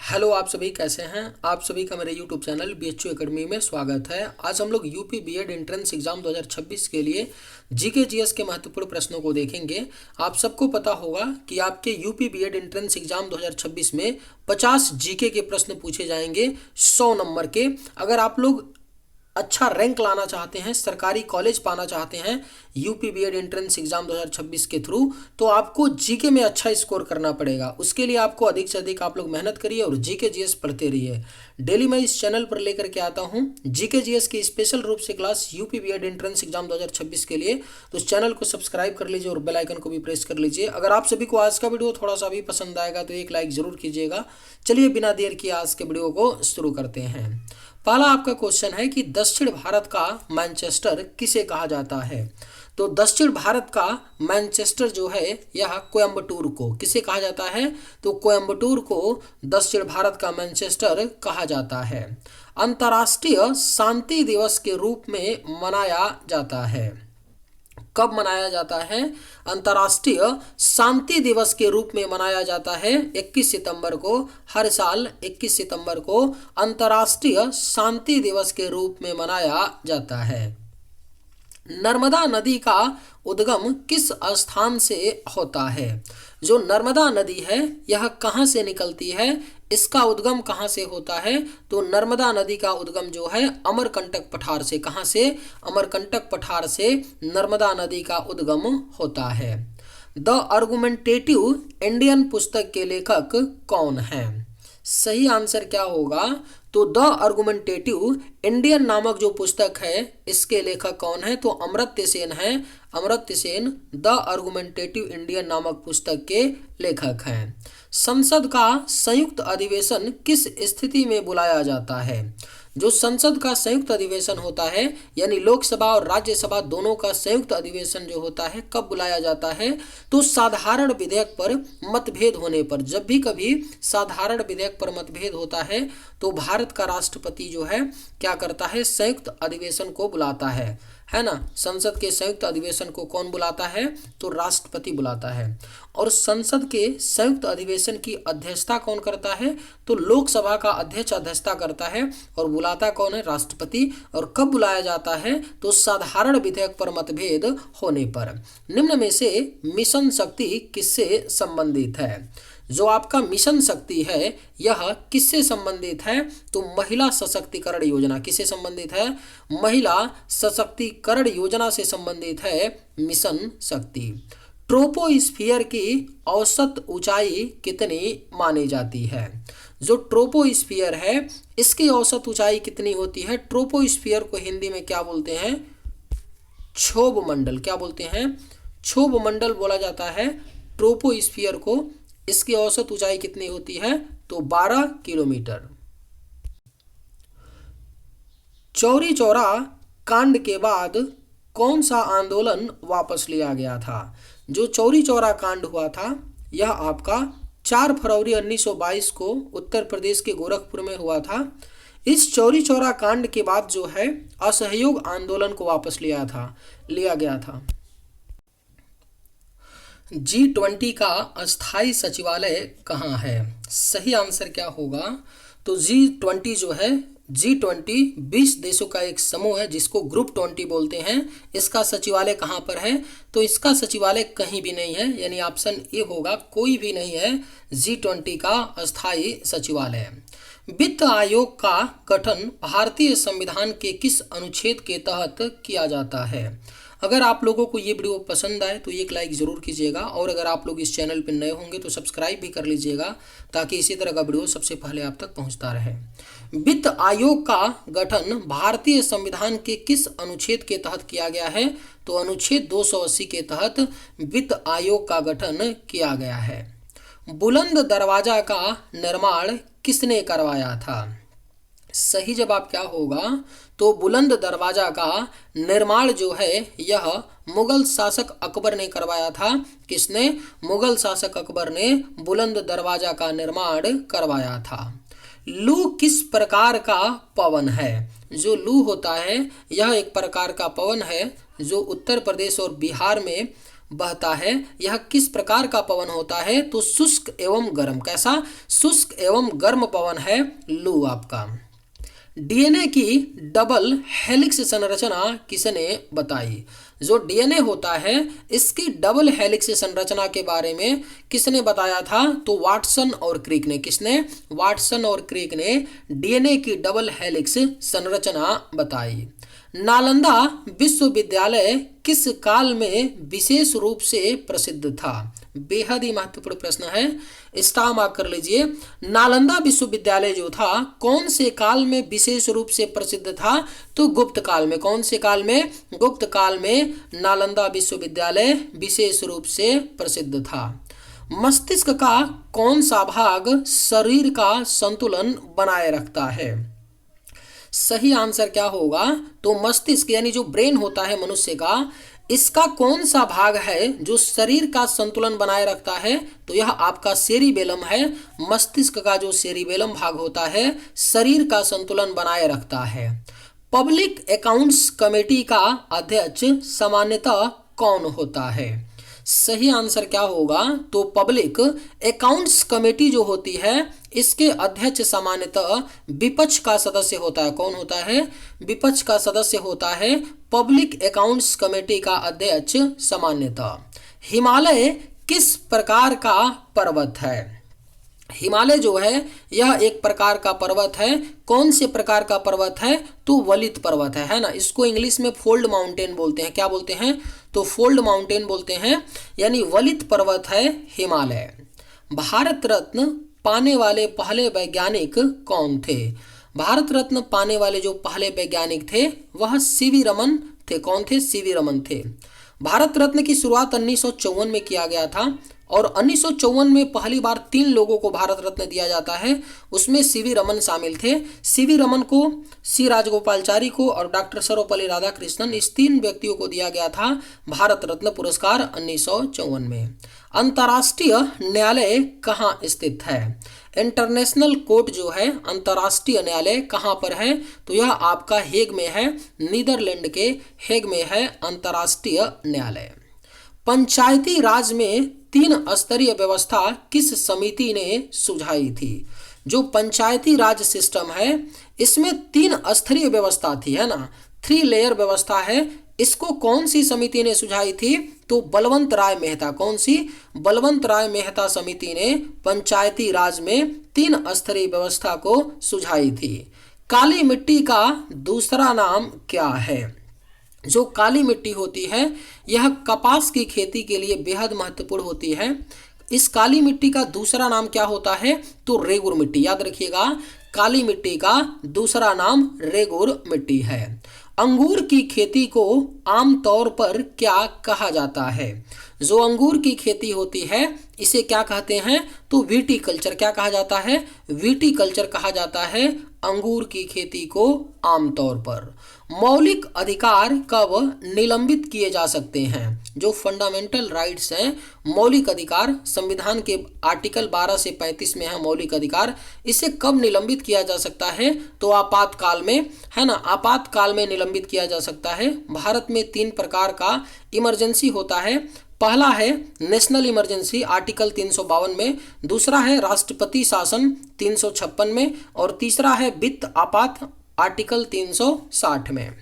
Hello, आप सभी कैसे हैं। आप सभी का मेरे यूट्यूब चैनल BHU एकेडमी में स्वागत है। आज हम लोग यूपी बीएड एंट्रेंस एग्जाम 2026 के लिए जीके जीएस के महत्वपूर्ण प्रश्नों को देखेंगे। आप सबको पता होगा कि आपके यूपी बीएड एंट्रेंस एग्जाम 2026 में 50 जीके के प्रश्न पूछे जाएंगे 100 नंबर के। अगर आप लोग अच्छा रैंक लाना चाहते हैं, सरकारी कॉलेज पाना चाहते हैं यूपी बीएड एंट्रेंस एग्जाम 2026 के थ्रू, तो आपको जीके में अच्छा स्कोर करना पड़ेगा। उसके लिए आपको अधिक से अधिक आप लोग मेहनत करिए और जीके जीएस पढ़ते रहिए। डेली मैं इस चैनल पर लेकर के आता हूं जीके जीएस की स्पेशल रूप से class UP BEd entrance exam 2026 के लिए। तो इस चैनल को सब्सक्राइब कर लीजिए और बेल आइकन को भी प्रेस कर लीजिए। अगर आप सभी को आज का वीडियो थोड़ा सा भी पसंद आएगा तो एक लाइक जरूर कीजिएगा। चलिए बिना देर किए आज के वीडियो को शुरू करते हैं। पहला आपका क्वेश्चन है कि दक्षिण भारत का मैनचेस्टर किसे कहा जाता है। तो दक्षिण भारत का मैनचेस्टर जो है यह कोयम्बटूर को किसे कहा जाता है। तो कोयम्बटूर को दक्षिण भारत का मैनचेस्टर कहा जाता है। अंतर्राष्ट्रीय शांति दिवस के रूप में मनाया जाता है। कब मनाया जाता है। अंतर्राष्ट्रीय शांति दिवस के रूप में मनाया जाता है 21 सितंबर को। हर साल 21 सितंबर को अंतर्राष्ट्रीय शांति दिवस के रूप में मनाया जाता है। नर्मदा नदी का उद्गम किस स्थान से होता है। जो नर्मदा नदी है यह कहाँ से निकलती है, इसका उद्गम कहाँ से होता है। तो नर्मदा नदी का उद्गम जो है अमरकंटक पठार से। कहाँ से। अमरकंटक पठार से नर्मदा नदी का उद्गम होता है। द आर्गुमेंटेटिव इंडियन पुस्तक के लेखक कौन है। सही आंसर क्या होगा। तो द आर्गुमेंटेटिव इंडियन नामक जो पुस्तक है इसके लेखक कौन है। तो अमर्त्य सेन है। Amartya Sen the argumentative Indian नामक पुस्तक के लेखक हैं। संसद का संयुक्त अधिवेशन किस स्थिति में बुलाया जाता है। जो संसद का संयुक्त अधिवेशन होता है यानी लोकसभा और राज्यसभा दोनों का संयुक्त अधिवेशन जो होता है कब बुलाया जाता है। तो साधारण विधेयक पर मतभेद होने पर। जब भी कभी साधारण विधेयक पर मतभेद होता है तो भारत का राष्ट्रपति जो है क्या करता है, संयुक्त अधिवेशन को बुलाता है ना। संसद के संयुक्त अधिवेशन को कौन बुलाता है। तो राष्ट्रपति बुलाता है। और संसद के संयुक्त अधिवेशन की अध्यक्षता कौन करता है। तो लोकसभा का अध्यक्ष अध्यक्षता करता है और बुलाता कौन है, राष्ट्रपति। और कब बुलाया जाता है। तो साधारण विधेयक पर मतभेद होने पर। निम्न में से मिशन शक्ति किससे संबंधित है। जो आपका मिशन शक्ति है यह किससे संबंधित है। तो महिला सशक्तिकरण योजना किससे संबंधित है। महिला सशक्तिकरण योजना से संबंधित है मिशन शक्ति। ट्रोपोस्फियर की औसत ऊंचाई कितनी मानी जाती है। जो ट्रोपोस्फियर है इसकी औसत ऊंचाई कितनी होती है। ट्रोपोस्फियर को हिंदी में क्या बोलते हैं, क्षोभ मंडल। क्या बोलते हैं, क्षोभ मंडल बोला जाता है ट्रोपोस्फियर को। इसकी औसत ऊंचाई कितनी होती है। तो 12 किलोमीटर। चौरी चौरा कांड के बाद कौन सा आंदोलन वापस लिया गया था। जो चौरी चौरा कांड हुआ था यह आपका 4 फरवरी 1922 को उत्तर प्रदेश के गोरखपुर में हुआ था। इस चौरी चौरा कांड के बाद जो है असहयोग आंदोलन को वापस लिया गया था। G20 का अस्थाई सचिवालय कहाँ है। सही आंसर क्या होगा। तो G20 जो है, G20 20 देशों का एक समूह है जिसको ग्रुप 20 बोलते हैं। इसका सचिवालय कहाँ पर है। तो इसका सचिवालय कहीं भी नहीं है, यानी ऑप्शन ए होगा, कोई भी नहीं है G20 का अस्थाई सचिवालय। वित्त आयोग का गठन भारतीय संविधान के किस अनुच्छेद के तहत किया जाता है। अगर आप लोगों को ये वीडियो पसंद आए तो एक लाइक ज़रूर कीजिएगा और अगर आप लोग इस चैनल पर नए होंगे तो सब्सक्राइब भी कर लीजिएगा ताकि इसी तरह का वीडियो सबसे पहले आप तक पहुंचता रहे। वित्त आयोग का गठन भारतीय संविधान के किस अनुच्छेद के तहत किया गया है। तो अनुच्छेद 280 के तहत वित्त आयोग का गठन किया गया है। बुलंद दरवाजा का निर्माण किसने करवाया था। सही जवाब क्या होगा। तो बुलंद दरवाजा का निर्माण जो है यह मुगल शासक अकबर ने करवाया था। किसने। मुगल शासक अकबर ने बुलंद दरवाजा का निर्माण करवाया था। लू किस प्रकार का पवन है। जो लू होता है यह एक प्रकार का पवन है जो उत्तर प्रदेश और बिहार में बहता है यह किस प्रकार का पवन होता है? तो शुष्क एवं गर्म। कैसा? शुष्क एवं गर्म पवन है लू आपका। डीएनए की डबल हेलिक्स संरचना किसने बताई? जो डीएनए होता है इसकी डबल हेलिक्स संरचना के बारे में किसने बताया था? तो वाटसन और क्रिक ने। किसने? वाटसन और क्रिक ने डीएनए की डबल हेलिक्स संरचना बताई। नालंदा विश्वविद्यालय किस काल में विशेष रूप से प्रसिद्ध था? बेहद ही महत्वपूर्ण प्रश्न है, स्टार मार्क कर लीजिए। नालंदा विश्वविद्यालय जो था कौन से काल में विशेष रूप से प्रसिद्ध था? तो गुप्त काल में। कौन से काल में? गुप्त काल में नालंदा विश्वविद्यालय विशेष रूप से प्रसिद्ध था। मस्तिष्क का कौन सा भाग शरीर का संतुलन बनाए रखता है? सही आंसर क्या होगा? तो मस्तिष्क यानी जो ब्रेन होता है मनुष्य का, इसका कौन सा भाग है जो शरीर का संतुलन बनाए रखता है? तो यह आपका सेरिबेलम है। मस्तिष्क का जो सेरिबेलम भाग होता है शरीर का संतुलन बनाए रखता है। पब्लिक अकाउंट्स कमेटी का अध्यक्ष सामान्यतः कौन होता है? सही आंसर क्या होगा? तो पब्लिक अकाउंट्स कमेटी जो होती है इसके अध्यक्ष सामान्यतः विपक्ष का सदस्य होता है। कौन होता है? विपक्ष का सदस्य होता है पब्लिक अकाउंट्स कमेटी का अध्यक्ष सामान्यतः। हिमालय किस प्रकार का पर्वत है? हिमालय जो है यह एक प्रकार का पर्वत है। कौन से प्रकार का पर्वत है? तो वलित पर्वत है ना। इसको इंग्लिश में फोल्ड माउंटेन बोलते हैं। क्या बोलते हैं? तो फोल्ड माउंटेन बोलते हैं, यानी वलित पर्वत है हिमालय। भारत रत्न पाने वाले पहले वैज्ञानिक कौन थे? भारत रत्न पाने वाले जो पहले वैज्ञानिक थे वह सीवी रमन थे। कौन थे? सीवी रमन थे। भारत रत्न की शुरुआत 1954 में किया गया था और 1954 में पहली बार 3 लोगों को भारत रत्न दिया जाता है। उसमें सीवी रमन शामिल थे। सीवी रमन को, सी राजगोपालचारी को और डॉक्टर सर्वपल्ली राधाकृष्णन, इस 3 व्यक्तियों को दिया गया था भारत रत्न पुरस्कार 1954 में। अंतर्राष्ट्रीय न्यायालय कहाँ स्थित है? इंटरनेशनल कोर्ट जो है अंतर्राष्ट्रीय न्यायालय कहाँ पर है? तो यह आपका हेग में है, नीदरलैंड के हेग में है अंतर्राष्ट्रीय न्यायालय। पंचायती राज में 3 स्तरीय व्यवस्था किस समिति ने सुझाई थी? जो पंचायती राज सिस्टम है इसमें 3 स्तरीय व्यवस्था थी, है ना, 3 लेयर व्यवस्था है। इसको कौन सी समिति ने सुझाई थी? तो बलवंत राय मेहता। कौन सी? बलवंत राय मेहता समिति ने पंचायती राज में 3 स्तरीय व्यवस्था को सुझाई थी। काली मिट्टी का दूसरा नाम क्या है? जो काली मिट्टी होती है यह कपास की खेती के लिए बेहद महत्वपूर्ण होती है। इस काली मिट्टी का दूसरा नाम क्या होता है? तो रेगुर मिट्टी। याद रखिएगा, काली मिट्टी का दूसरा नाम रेगुर मिट्टी है। अंगूर की खेती को आमतौर पर क्या कहा जाता है? जो अंगूर की खेती होती है इसे क्या कहते हैं? तो विटीकल्चर। क्या कहा जाता है? विटीकल्चर कहा जाता है अंगूर की खेती को आमतौर पर। मौलिक अधिकार कब निलंबित किए जा सकते हैं? जो फंडामेंटल राइट्स हैं, मौलिक अधिकार, संविधान के आर्टिकल 12 से 35 में है मौलिक अधिकार, इसे कब निलंबित किया जा सकता है? तो आपातकाल में, है ना, आपातकाल में निलंबित किया जा सकता है। भारत में 3 प्रकार का इमरजेंसी होता है। पहला है नेशनल इमरजेंसी आर्टिकल 352 में, दूसरा है राष्ट्रपति शासन 356 में और तीसरा है वित्त आपात आर्टिकल 360 में।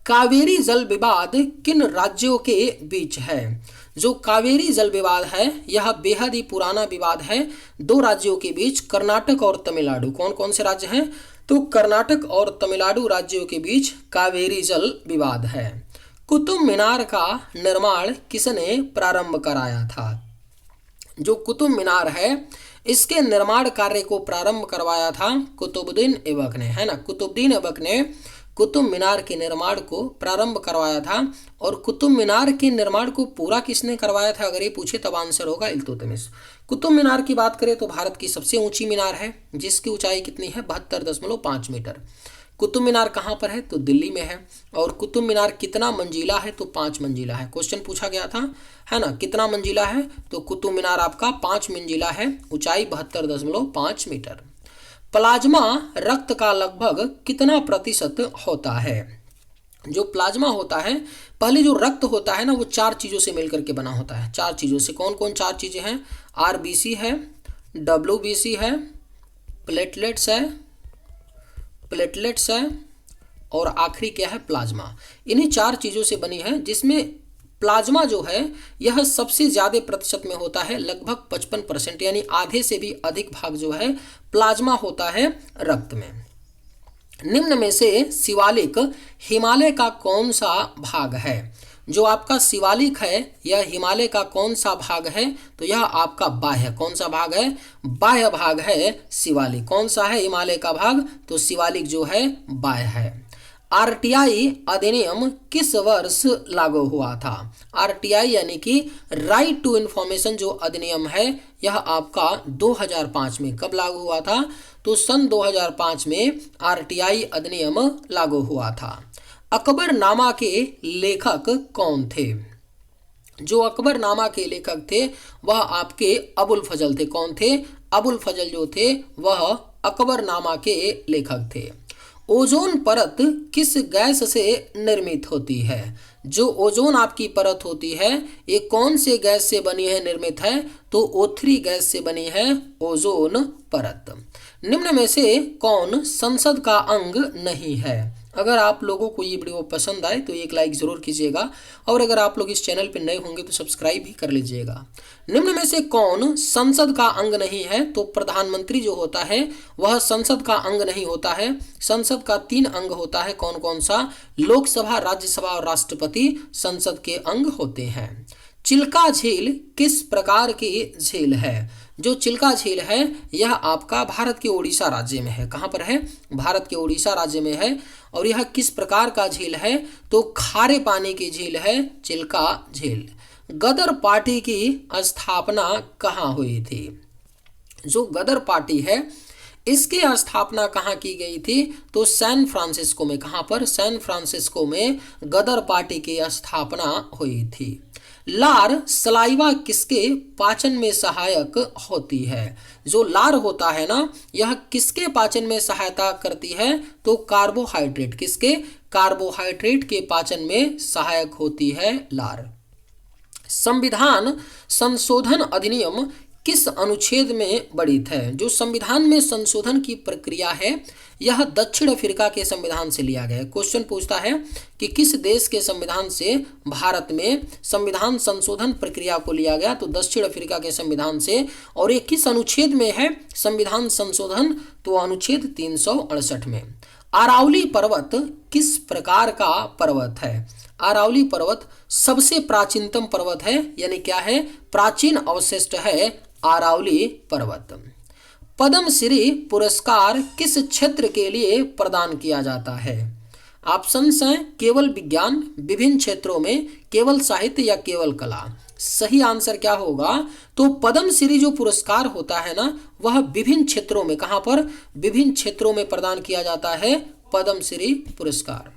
कावेरी जल विवाद किन राज्यों के बीच है? जो कावेरी जल विवाद है यह बेहद ही पुराना विवाद है 2 राज्यों के बीच, कर्नाटक और तमिलनाडु। कौन कौन से राज्य हैं? तो कर्नाटक और तमिलनाडु राज्यों के बीच कावेरी जल विवाद है। कुतुब मीनार का निर्माण किसने प्रारंभ कराया था? जो कुतुब मीनार है इसके निर्माण कार्य को प्रारंभ करवाया था कुतुबुद्दीन ऐबक ने, है ना। कुतुबुद्दीन ऐबक ने कुतुब मीनार के निर्माण को प्रारंभ करवाया था। और कुतुब मीनार के निर्माण को पूरा किसने करवाया था? अगर ये पूछे तब आंसर होगा इल्तुतमिश। कुतुब मीनार की बात करें तो भारत की सबसे ऊंची मीनार है जिसकी ऊंचाई कितनी है? 72.5 मीटर। कुतुब मीनार कहाँ पर है? तो दिल्ली में है। और कुतुब मीनार कितना मंजिला है? तो 5 मंजिला है। क्वेश्चन पूछा गया था, है ना, कितना मंजिला है? तो कुतुब मीनार आपका 5 मंजिला है, ऊंचाई 72.5 मीटर। प्लाज्मा रक्त का लगभग कितना प्रतिशत होता है? जो प्लाज्मा होता है, पहले जो रक्त होता है ना वो चार चीज़ों से मिलकर के बना होता है। चार चीज़ों से, कौन कौन चार चीज़ें हैं? आरबीसी है, डब्ल्यूबीसी है, प्लेटलेट्स है और आखिरी क्या है? प्लाज्मा। इन्हीं चार चीज़ों से बनी है, जिसमें प्लाज्मा जो है यह सबसे ज़्यादा प्रतिशत में होता है, लगभग 55%, यानी आधे से भी अधिक भाग जो है प्लाज्मा होता है रक्त में। निम्न में से शिवालिक हिमालय का कौन सा भाग है? जो आपका शिवालिक है यह हिमालय का कौन सा भाग है? तो यह आपका बाह्य, कौन सा भाग है? बाह्य भाग है शिवालिक। कौन सा है हिमालय का भाग? तो शिवालिक जो है बाह्य है। आरटीआई अधिनियम किस वर्ष लागू हुआ था? आरटीआई यानी कि राइट टू इंफॉर्मेशन जो अधिनियम है यह आपका 2005 में कब लागू हुआ था? तो सन 2005 में आरटीआई अधिनियम लागू हुआ था। अकबरनामा के लेखक कौन थे? जो अकबरनामा के लेखक थे वह आपके अबुल फजल थे। कौन थे? अबुल फजल जो थे वह अकबरनामा के लेखक थे। ओजोन परत किस गैस से निर्मित होती है? जो ओजोन आपकी परत होती है ये कौन से गैस से बनी है, निर्मित है? तो O3 गैस से बनी है ओजोन परत। निम्न में से कौन संसद का अंग नहीं है? अगर आप लोगों को ये वीडियो पसंद आए तो एक लाइक ज़रूर कीजिएगा, और अगर आप लोग इस चैनल पर नए होंगे तो सब्सक्राइब भी कर लीजिएगा। निम्न में से कौन संसद का अंग नहीं है? तो प्रधानमंत्री जो होता है वह संसद का अंग नहीं होता है। संसद का 3 अंग होता है। कौन कौन सा? लोकसभा, राज्यसभा और राष्ट्रपति संसद के अंग होते हैं। चिल्का झील किस प्रकार की झील है? जो चिल्का झील है यह आपका भारत के उड़ीसा राज्य में है। कहाँ पर है? भारत के उड़ीसा राज्य में है। और यह किस प्रकार का झील है? तो खारे पानी की झील है चिल्का झील। गदर पार्टी की स्थापना कहाँ हुई थी? जो गदर पार्टी है इसकी स्थापना कहाँ की गई थी? तो सैन फ्रांसिस्को में। कहाँ पर? सैन फ्रांसिस्को में गदर पार्टी की स्थापना हुई थी। लार सलाइवा किसके पाचन में सहायक होती है? जो लार होता है ना यह किसके पाचन में सहायता करती है? तो कार्बोहाइड्रेट। किसके? कार्बोहाइड्रेट के पाचन में सहायक होती है लार। संविधान संशोधन अधिनियम किस अनुच्छेद में बढ़ित है? जो संविधान में संशोधन की प्रक्रिया है यह दक्षिण अफ्रीका के संविधान से लिया गया है। क्वेश्चन पूछता है कि किस देश के संविधान से भारत में संविधान संशोधन प्रक्रिया को लिया गया? तो दक्षिण अफ्रीका के संविधान से। और ये किस अनुच्छेद में है संविधान संशोधन? तो अनुच्छेद 368 में। अरावली पर्वत किस प्रकार का पर्वत है? अरावली पर्वत सबसे प्राचीनतम पर्वत है, यानी क्या है? प्राचीन अवशिष्ट है अरावली पर्वत। पद्मश्री पुरस्कार किस क्षेत्र के लिए प्रदान किया जाता है? ऑप्शंस हैं केवल विज्ञान, विभिन्न क्षेत्रों में, केवल साहित्य या केवल कला। सही आंसर क्या होगा? तो पद्मश्री जो पुरस्कार होता है ना वह विभिन्न क्षेत्रों में, कहाँ पर? विभिन्न क्षेत्रों में प्रदान किया जाता है पद्मश्री पुरस्कार।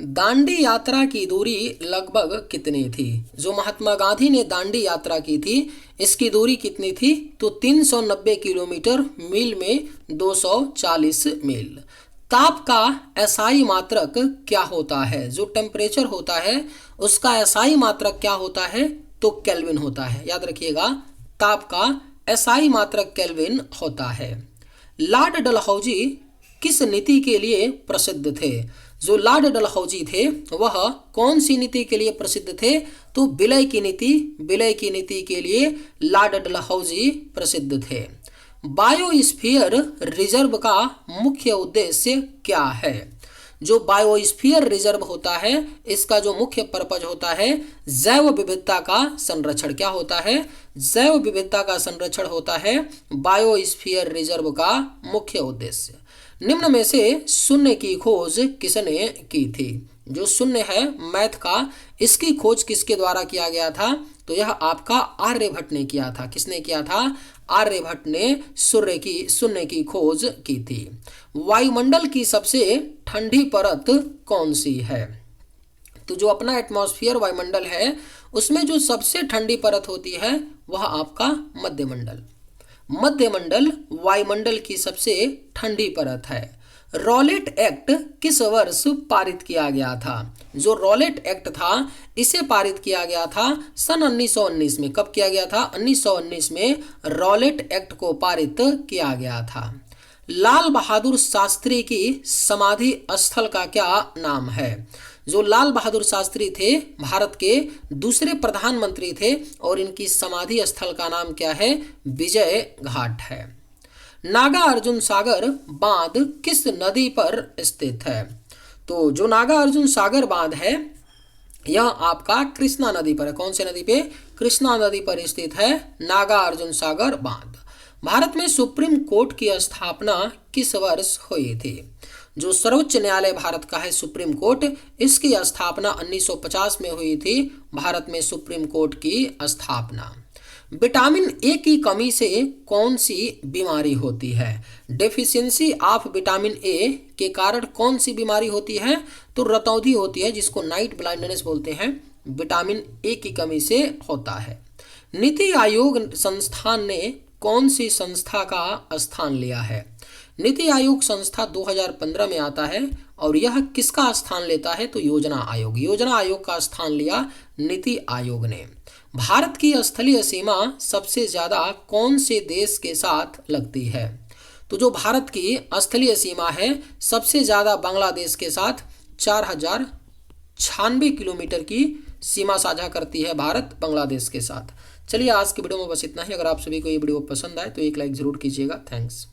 दांडी यात्रा की दूरी लगभग कितनी थी? जो महात्मा गांधी ने दांडी यात्रा की थी इसकी दूरी कितनी थी? तो 390 किलोमीटर, मील में 240 मील। ताप का एसआई मात्रक क्या होता है? जो टेम्परेचर होता है उसका एसआई मात्रक क्या होता है? तो केल्विन होता है। याद रखिएगा, ताप का एसआई मात्रक केल्विन होता है। लॉर्ड डलहौजी किस नीति के लिए प्रसिद्ध थे? जो लॉर्ड डलहौजी थे वह कौन सी नीति के लिए प्रसिद्ध थे? तो विलय की नीति। विलय की नीति के लिए लॉर्ड डलहौजी प्रसिद्ध थे। बायोस्फीयर रिजर्व का मुख्य उद्देश्य क्या है? जो बायोस्फीयर रिजर्व होता है इसका जो मुख्य पर्पज होता है जैव विविधता का संरक्षण। क्या होता है? जैव विविधता का संरक्षण होता है बायोस्फीयर रिजर्व का मुख्य उद्देश्य। निम्न में से शून्य की खोज किसने की थी? जो शून्य है मैथ का, इसकी खोज किसके द्वारा किया गया था? तो यह आपका आर्यभट्ट ने किया था। किसने किया था? आर्यभट्ट ने शून्य की खोज की थी। वायुमंडल की सबसे ठंडी परत कौन सी है? तो जो अपना एटमॉस्फेयर वायुमंडल है उसमें जो सबसे ठंडी परत होती है वह आपका मध्यमंडल। मध्यमंडल वायुमंडल की सबसे ठंडी परत है। रॉलेट एक्ट किस वर्ष पारित किया गया था? जो रॉलेट एक्ट था इसे पारित किया गया था सन 1919 में। कब किया गया था? 1919 में रॉलेट एक्ट को पारित किया गया था। लाल बहादुर शास्त्री की समाधि स्थल का क्या नाम है? जो लाल बहादुर शास्त्री थे भारत के दूसरे प्रधानमंत्री थे और इनकी समाधि स्थल का नाम क्या है? विजय घाट है। नागा अर्जुन सागर बांध किस नदी पर स्थित है? तो जो नागा अर्जुन सागर बांध है यह आपका कृष्णा नदी पर है। कौन से नदी पे? कृष्णा नदी पर स्थित है नागा अर्जुन सागर बांध। भारत में सुप्रीम कोर्ट की स्थापना किस वर्ष हुई थी? जो सर्वोच्च न्यायालय भारत का है सुप्रीम कोर्ट, इसकी स्थापना 1950 में हुई थी। भारत में सुप्रीम कोर्ट की स्थापना। विटामिन ए की कमी से कौन सी बीमारी होती है? डेफिशिएंसी ऑफ विटामिन ए के कारण कौन सी बीमारी होती है? तो रतौंधी होती है, जिसको नाइट ब्लाइंडनेस बोलते हैं। विटामिन ए की कमी से होता है। नीति आयोग संस्थान ने कौन सी संस्था का स्थान लिया है? नीति आयोग संस्था 2015 में आता है और यह किसका स्थान लेता है? तो योजना आयोग। योजना आयोग का स्थान लिया नीति आयोग ने। भारत की स्थलीय सीमा सबसे ज्यादा कौन से देश के साथ लगती है? तो जो भारत की स्थलीय सीमा है सबसे ज्यादा बांग्लादेश के साथ 4096 किलोमीटर की सीमा साझा करती है भारत बांग्लादेश के साथ। चलिए आज की वीडियो में बस इतना ही। अगर आप सभी को ये वीडियो पसंद आए तो एक लाइक जरूर कीजिएगा। थैंक्स।